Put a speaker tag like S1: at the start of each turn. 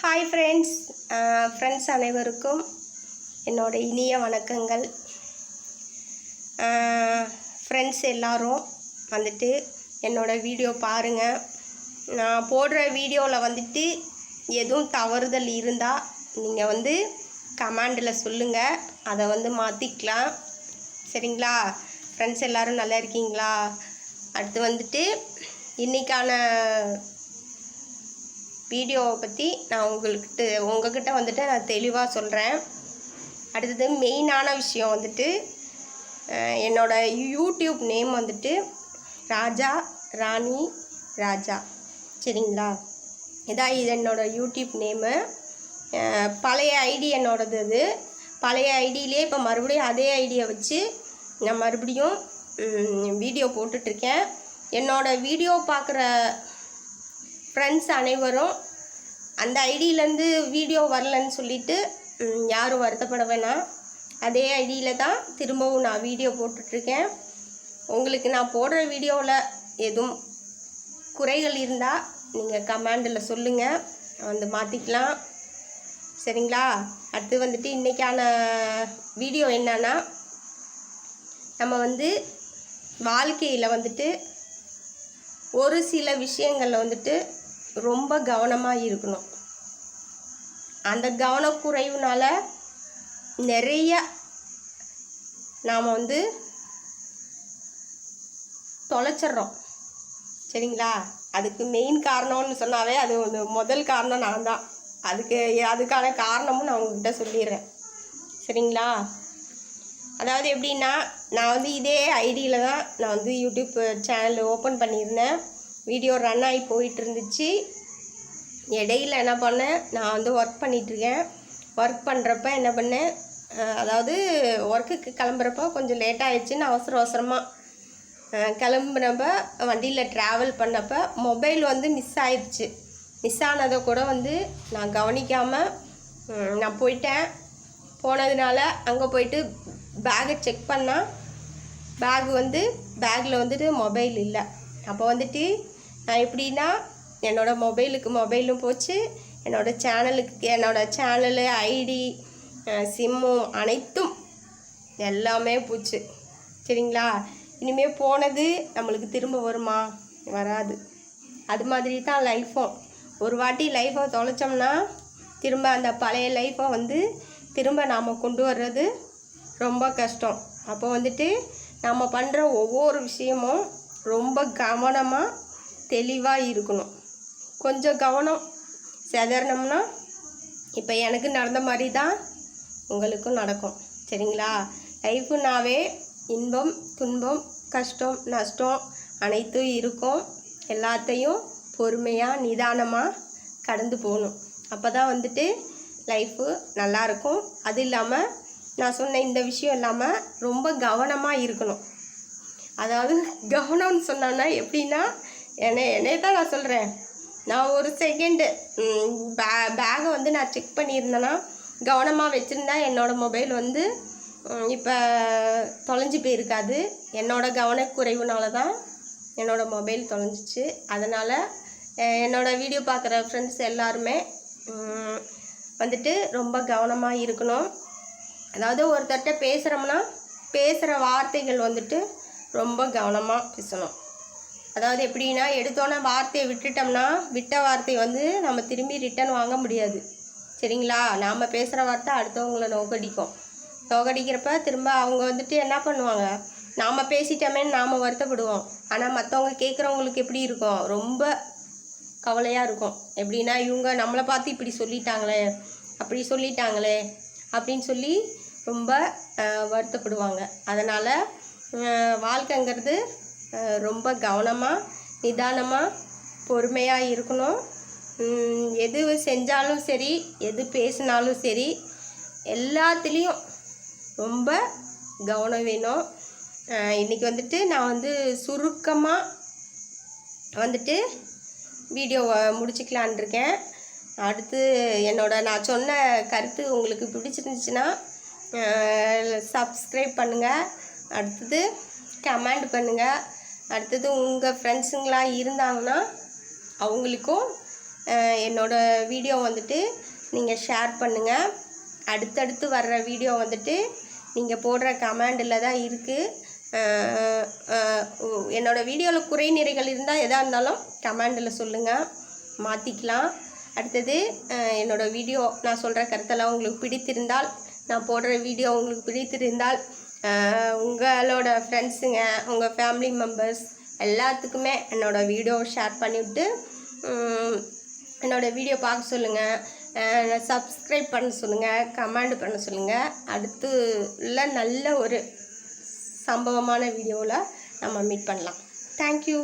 S1: Hi friends அனைவருக்கும் என்னோட இனிய வணக்கங்கள். ஃப்ரெண்ட்ஸ் எல்லாரும் வந்துட்டு என்னோடய வீடியோ பாருங்கள். நான் போடுற வீடியோவில் வந்துட்டு எதுவும் தவறுதல் இருந்தால் நீங்கள் கமெண்டில் சொல்லுங்கள், அதை மாற்றிக்கலாம். சரிங்களா? ஃப்ரெண்ட்ஸ் எல்லோரும் நல்லா இருக்கீங்களா? அடுத்து இன்றைக்கான வீடியோவை பற்றி நான் உங்ககிட்ட நான் தெளிவாக சொல்கிறேன். அடுத்தது மெயினான விஷயம் என்னோடய யூடியூப் நேம் ராஜா ராணி ராஜா. சரிங்களா? இதான் இது என்னோடய யூடியூப் நேமு. பழைய ஐடி என்னோடது. இது பழைய ஐடியிலே இப்போ மறுபடியும் அதே ஐடியை வச்சு நான் மறுபடியும் வீடியோ போட்டுட்ருக்கேன். என்னோடய வீடியோ பார்க்குற ஃப்ரெண்ட்ஸ் அனைவரும் அந்த ஐடியிலேருந்து வீடியோ வரலன்னு சொல்லிவிட்டு யாரும் வருத்தப்பட வேணாம். அதே ஐடியில் தான் திரும்பவும் நான் வீடியோ போட்டுட்ருக்கேன். உங்களுக்கு நான் போடுற வீடியோவில் எதுவும் குறைகள் இருந்தால் நீங்கள் கமெண்டில் சொல்லுங்கள், மாற்றிக்கலாம். சரிங்களா? அடுத்து இன்றைக்கான வீடியோ என்னன்னா, நம்ம வாழ்க்கையில் ஒரு சில விஷயங்களில் ரொம்ப கவனமாக இருக்கணும். அந்த கவனக்குறைவுனால நிறைய நாம் தொலைச்சிட்றோம். சரிங்களா? அதுக்கு மெயின் காரணம்னு சொன்னாவே அது முதல் காரணம் நான் தான். அதுக்கான காரணமும் நான் உங்கள்கிட்ட சொல்லிடுறேன். சரிங்களா? அதாவது எப்படின்னா, நான் இதே ஐடியில் தான் நான் யூடியூப் சேனல் ஓப்பன் பண்ணியிருந்தேன். வீடியோ ரன் ஆகி போயிட்டு இருந்துச்சு. இடையில் என்ன பண்ணேன், நான் ஒர்க் பண்ணிகிட்ருக்கேன். ஒர்க் பண்ணுறப்ப என்ன பண்ணேன், அதாவது ஒர்க்குக்கு கிளம்புறப்போ கொஞ்சம் லேட்டாக ஆயிடுச்சுன்னு அவசரமாக கிளம்புனப்ப வண்டியில் ட்ராவல் பண்ணப்போ மொபைல் மிஸ் ஆயிடுச்சு. மிஸ் ஆனதை கூட நான் கவனிக்காமல் நான் போயிட்டேன். போனதுனால அங்கே போயிட்டு பேக்கை செக் பண்ணால் பேக்கில் மொபைல் இல்லை. அப்போ நான் எப்படின்னா, என்னோடய மொபைலும் போச்சு, என்னோடய சேனலு ஐடி சிம்மும் அனைத்தும் எல்லாமே போச்சு. சரிங்களா? இனிமேல் போனது நம்மளுக்கு திரும்ப வருமா? வராது. அது மாதிரி தான் லைஃப்பும். ஒரு வாட்டி லைஃப்பை தொலைச்சோம்னா திரும்ப அந்த பழைய லைஃப்பை திரும்ப நாம் கொண்டு வர்றது ரொம்ப கஷ்டம். அப்போ நம்ம பண்ணுற ஒவ்வொரு விஷயமும் ரொம்ப கவனமாக தெளிவாக இருக்கணும். கொஞ்சம் கவனம் சிதறனோம்னா இப்போ எனக்கு நடந்த மாதிரி தான் உங்களுக்கும் நடக்கும். சரிங்களா? லைஃபுனாவே இன்பம் துன்பம் கஷ்டம் நஷ்டம் அனைத்தும் இருக்கும். எல்லாத்தையும் பொறுமையாக நிதானமாக கடந்து போகணும். அப்போ தான் லைஃபு நல்லாயிருக்கும். அது இல்லாமல் நான் சொன்ன இந்த விஷயம் இல்லாமல் ரொம்ப கவனமாக இருக்கணும். அதாவது கவனம்னு சொன்னோன்னா எப்படின்னா, என்னை தான் நான் சொல்கிறேன். நான் ஒரு செகண்டு பேகை நான் செக் பண்ணியிருந்தேன்னா, கவனமாக வச்சுருந்தா என்னோடய மொபைல் இப்போ தொலைஞ்சி போயிருக்காது. என்னோடய கவனக்குறைவுனால தான் என்னோடய மொபைல் தொலைஞ்சிச்சு. அதனால் என்னோடய வீடியோ பார்க்குற ஃப்ரெண்ட்ஸ் எல்லாருமே ரொம்ப கவனமாக இருக்கணும். அதாவது ஒருத்தர்கிட்ட பேசுகிறோம்னா பேசுகிற வார்த்தைகள் ரொம்ப கவனமாக பேசணும். அதாவது எப்படின்னா, எடுத்தோன்னே வார்த்தையை விட்டுட்டோம்னா விட்ட வார்த்தை நம்ம திரும்பி ரிட்டன் வாங்க முடியாது. சரிங்களா? நாம் பேசுகிற வார்த்தை அடுத்தவங்களை நோக்கடிக்கிறப்ப திரும்ப அவங்க என்ன பண்ணுவாங்க, நாம் பேசிட்டோமேன்னு நாம் வருத்தப்படுவோம். ஆனால் மற்றவங்க கேட்குறவங்களுக்கு எப்படி இருக்கும், ரொம்ப கவலையாக இருக்கும். எப்படின்னா, இவங்க நம்மளை பார்த்து இப்படி சொல்லிட்டாங்களே அப்படி சொல்லிட்டாங்களே அப்படின்னு சொல்லி ரொம்ப வருத்தப்படுவாங்க. அதனால் வாழ்க்கைங்கிறது ரொம்ப கவனமாக நிதானமாக பொறுமையாக இருக்கணும். எது செஞ்சாலும் சரி, எது பேசினாலும் சரி, எல்லாத்துலேயும் ரொம்ப கவனம் வேணும். இன்றைக்கி நான் சுருக்கமாக வீடியோவை முடிச்சுக்கலான் இருக்கேன். அடுத்து நான் சொன்ன கருத்து உங்களுக்கு பிடிச்சிருந்துச்சுன்னா சப்ஸ்கிரைப் பண்ணுங்கள். அடுத்தது கமெண்ட் பண்ணுங்கள். அடுத்தது உங்கள் ஃப்ரெண்ட்ஸுங்களாக இருந்தாங்கன்னா அவங்களுக்கும் என்னோடய வீடியோ வந்துட்டு நீங்கள் ஷேர் பண்ணுங்கள். அடுத்தடுத்து வர்ற வீடியோ வந்துட்டு நீங்கள் போடுற கமெண்டில் தான் இருக்குது. என்னோடய வீடியோவில் குறை நிறைகள் இருந்தால் எதாக இருந்தாலும் கமெண்டில் சொல்லுங்கள், மாற்றிக்கலாம். அடுத்தது என்னோடய வீடியோ நான் சொல்கிற கருத்தெல்லாம் உங்களுக்கு பிடித்திருந்தால், நான் போடுற வீடியோ உங்களுக்கு பிடித்திருந்தால் உங்களோட ஃப்ரெண்ட்ஸுங்க, உங்கள் ஃபேமிலி மெம்பர்ஸ் எல்லாத்துக்குமே என்னோடய வீடியோ ஷேர் பண்ணிவிட்டு என்னோடய வீடியோ பார்க்க சொல்லுங்கள், சப்ஸ்கிரைப் பண்ண சொல்லுங்கள், கமெண்ட் பண்ண சொல்லுங்கள். அடுத்து நல்ல ஒரு சம்பவமான வீடியோவில் நம்ம மீட் பண்ணலாம். தேங்க்யூ.